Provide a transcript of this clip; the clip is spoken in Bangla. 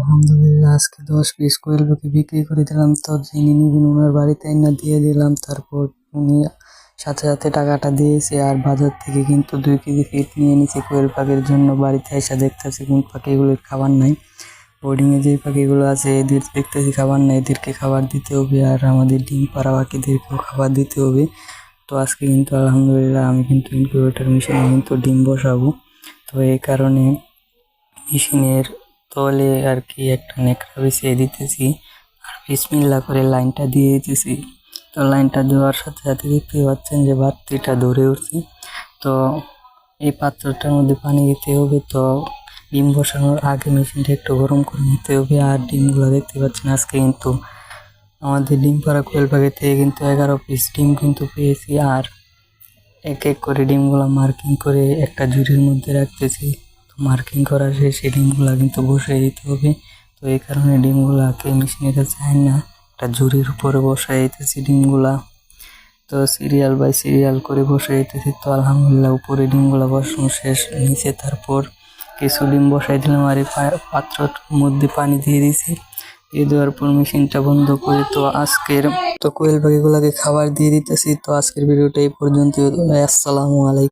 আলহামদুলিল্লাহ আজকে 10 পিস কোয়েল পাখি বিক্রি করে দিলাম। তো যিনি নিবেন ওনার বাড়িতে এনে দিয়ে দিলাম। তারপর উনি সাথে সাথে টাকাটা দিয়েছে। আর বাজার থেকে কিন্তু 2 কেজি ফিড নিয়ে নিছে কোয়েল পাখির জন্য। বাড়িতে এসে দেখতেছি কোন পাখিগুলোর খাবার নাই। বোর্ডিংয়ে যে পাখিগুলো আছে এদের দেখতেছি খাবার নাই, এদেরকে খাবার দিতে হবে। আর আমাদের ডিম পাড়া পাখিদেরকেও খাবার দিতে হবে। তো আজকে কিন্তু আলহামদুলিল্লাহ আমি কিন্তু ইনকিউবেটর মেশিনে কিন্তু ডিম বসাবো। তো এই কারণে মেশিনের তলে আর কি একটা নেকড়া বিছিয়ে দিতেছি আর বিসমিল্লাহ করে লাইনটা দিয়ে দিতেছি। তো লাইনটা দেওয়ার সাথে সাথে দেখতে পাচ্ছেন যে বাতিটা ধরে উঠছে। তো এই পাত্রটার মধ্যে পানি দিতে হবে। তো ডিম বসানোর আগে মেশিনটা একটু গরম করে নিতে হবে। আর ডিমগুলো দেখতে পাচ্ছেন আজকে কিন্তু আমাদের ডিম পাড়া কোয়েল পাখি থেকে কিন্তু 11 পিস ডিম কিন্তু পেয়েছি। আর এক এক করে ডিমগুলো মার্কিং করে একটা ঝুড়ির মধ্যে রাখতেছি। তো মার্কিং করা শেষে ডিমগুলা কিন্তু বসিয়ে দিতে হবে। তো এই কারণে ডিমগুলাকে মেশিনের কাছে না একটা ঝুড়ির উপরে বসাই দিতেছি ডিমগুলা। তো সিরিয়াল বাই সিরিয়াল করে বসে দিতেছি। তো আলহামদুলিল্লাহ উপরে ডিমগুলা বসানো শেষ, নিচে তারপর কিছু ডিম বসাই দিলাম। আর এই পাত্রর মধ্যে পানি দিয়ে দিয়েছি। দিয়ে দেওয়ার পর মেশিনটা বন্ধ করে তো কোয়েল পাখিগুলাকে খাবার দিয়ে দিতেছি। তো আজকের ভিডিওটা এই পর্যন্ত। আসসালামু আলাইকুম।